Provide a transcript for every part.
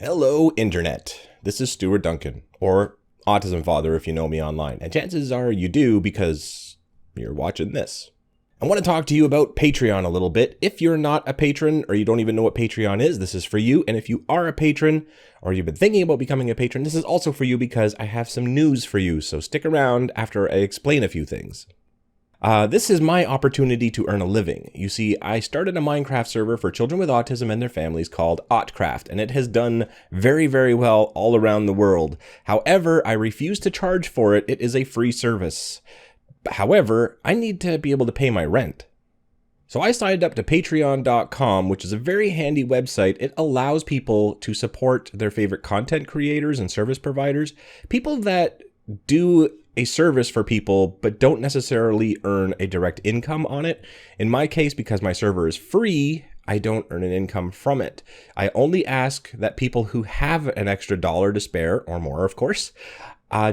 Hello, Internet. This is Stuart Duncan, or AutismFather if you know me online. And chances are you do because you're watching this. I want to talk to you about Patreon a little bit. If you're not a patron or you don't even know what Patreon is, this is for you. And if you are a patron or you've been thinking about becoming a patron, this is also for you because I have some news for you. So stick around after I explain a few things. This is my opportunity to earn a living. You see, I started a Minecraft server for children with autism and their families called Autcraft, and it has done very, very well all around the world. However, I refuse to charge for it. It is a free service. However, I need to be able to pay my rent. So I signed up to patreon.com, which is a very handy website. It allows people to support their favorite content creators and service providers, people that do a service for people but don't necessarily earn a direct income on it. In my case, because my server is free, I don't earn an income from it. I only ask that people who have an extra dollar to spare, or more of course,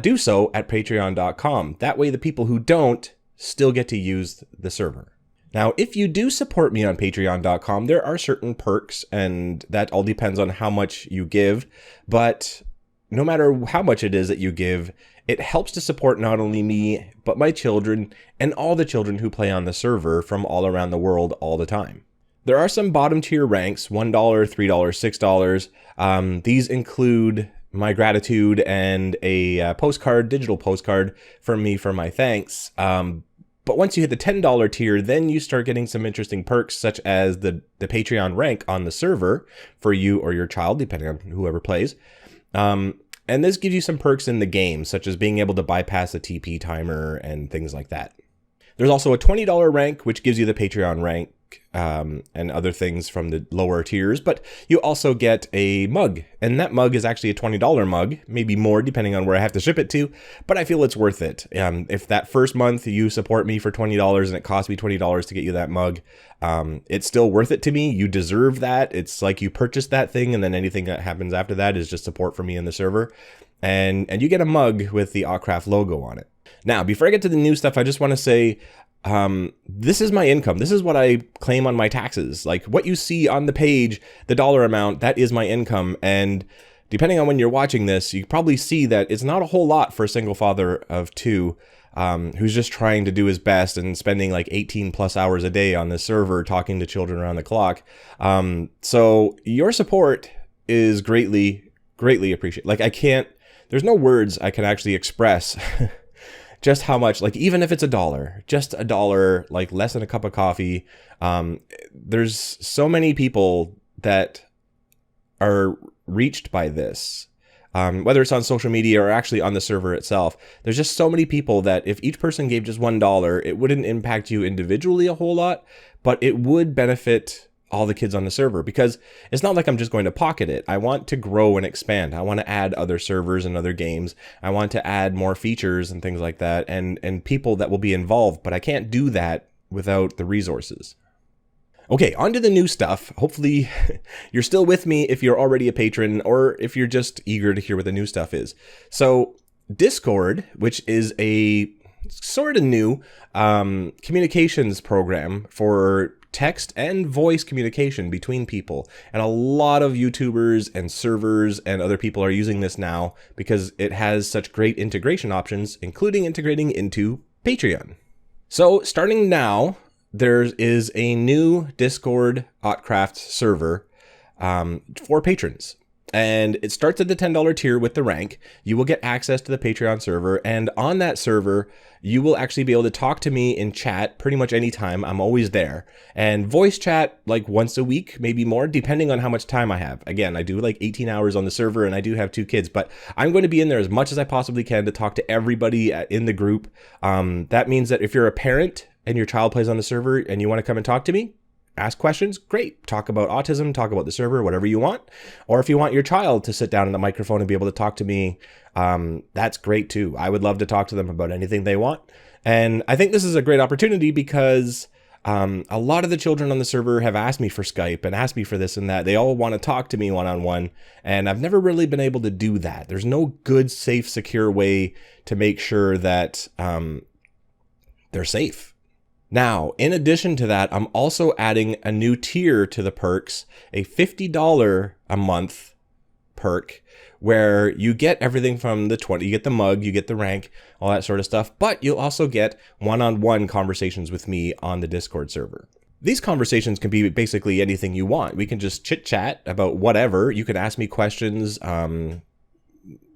do so at patreon.com. That way the people who don't still get to use the server. Now, if you do support me on patreon.com, there are certain perks, and that all depends on how much you give, but no matter how much it is that you give, it helps to support not only me, but my children and all the children who play on the server from all around the world all the time. There are some bottom tier ranks, $1, $3, $6. These include my gratitude and a digital postcard from me for my thanks. But once you hit the $10 tier, then you start getting some interesting perks, such as the Patreon rank on the server for you or your child, depending on whoever plays. And this gives you some perks in the game, such as being able to bypass a TP timer and things like that. There's also a $20 rank, which gives you the Patreon rank and other things from the lower tiers, but you also get a mug, and that mug is actually a $20 mug, maybe more depending on where I have to ship it to, but I feel it's worth it. If that first month you support me for $20 and it cost me $20 to get you that mug, it's still worth it to me. You deserve that. It's like you purchased that thing, and then anything that happens after that is just support for me in the server, and you get a mug with the Autcraft logo on it. Now, before I get to the new stuff, I just want to say, this is my income. This is what I claim on my taxes. Like what you see on the page, the dollar amount, that is my income. And depending on when you're watching this, you probably see that it's not a whole lot for a single father of two, who's just trying to do his best and spending like 18 plus hours a day on the server talking to children around the clock. So your support is greatly, greatly appreciated. Like there's no words I can actually express just how much, like even if it's just a dollar, like less than a cup of coffee. There's so many people that are reached by this, whether it's on social media or actually on the server itself. There's just so many people that if each person gave just $1, it wouldn't impact you individually a whole lot, but it would benefit all the kids on the server, because it's not like I'm just going to pocket it. I want to grow and expand. I want to add other servers and other games. I want to add more features and things like that, and people that will be involved, but I can't do that without the resources. Okay, on to the new stuff. Hopefully you're still with me if you're already a patron, or if you're just eager to hear what the new stuff is. So Discord, which is a sort of new communications program for text and voice communication between people. And a lot of YouTubers and servers and other people are using this now because it has such great integration options, including integrating into Patreon. So starting now, there is a new Discord Autcraft server for patrons. And it starts at the $10 tier with the rank. You will get access to the Patreon server, and on that server, you will actually be able to talk to me in chat pretty much anytime. I'm always there. And voice chat like once a week, maybe more, depending on how much time I have. Again, I do like 18 hours on the server, and I do have 2 kids, but I'm going to be in there as much as I possibly can to talk to everybody in the group. That means that if you're a parent and your child plays on the server and you want to come and talk to me, ask questions, great. Talk about autism, talk about the server, whatever you want. Or if you want your child to sit down in the microphone and be able to talk to me, that's great too. I would love to talk to them about anything they want. And I think this is a great opportunity because a lot of the children on the server have asked me for Skype and asked me for this and that. They all want to talk to me one-on-one, and I've never really been able to do that. There's no good, safe, secure way to make sure that they're safe. Now, in addition to that, I'm also adding a new tier to the perks, a $50 a month perk where you get everything from the 20, you get the mug, you get the rank, all that sort of stuff, but you'll also get one-on-one conversations with me on the Discord server. These conversations can be basically anything you want. We can just chit chat about whatever. You can ask me questions.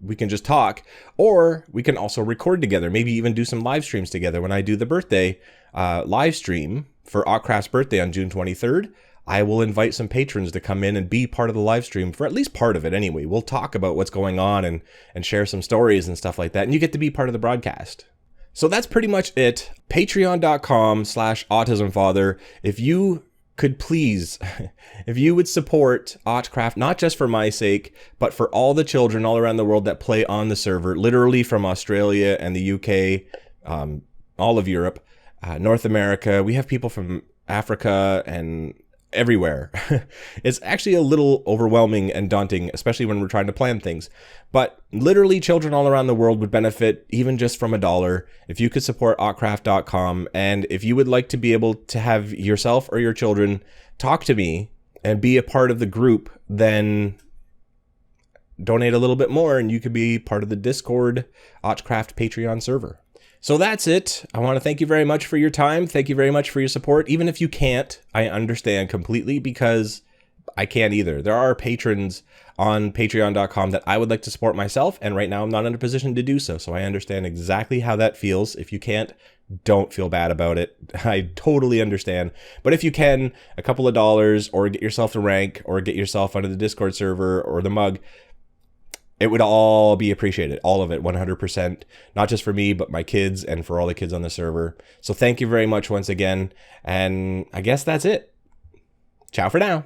We can just talk, or we can also record together, maybe even do some live streams together. When I do the birthday live stream for Autcraft's birthday on June 23rd, I will invite some patrons to come in and be part of the live stream for at least part of it anyway. We'll talk about what's going on and share some stories and stuff like that, and you get to be part of the broadcast. So that's pretty much it. Patreon.com/AutismFather. If you could please, if you would support Autcraft, not just for my sake, but for all the children all around the world that play on the server, literally from Australia and the UK, all of Europe, North America. We have people from Africa and everywhere. It's actually a little overwhelming and daunting, especially when we're trying to plan things. But literally children all around the world would benefit even just from $1 if you could support Autcraft.com. And if you would like to be able to have yourself or your children talk to me and be a part of the group, then donate a little bit more and you could be part of the Discord Autcraft Patreon server. So that's it. I want to thank you very much for your time. Thank you very much for your support. Even if you can't, I understand completely, because I can't either. There are patrons on patreon.com that I would like to support myself, and right now I'm not in a position to do so. So I understand exactly how that feels. If you can't, don't feel bad about it. I totally understand. But if you can, a couple of dollars, or get yourself the rank, or get yourself onto the Discord server or the mug, it would all be appreciated. All of it, 100%. Not just for me, but my kids and for all the kids on the server. So thank you very much once again. And I guess that's it. Ciao for now.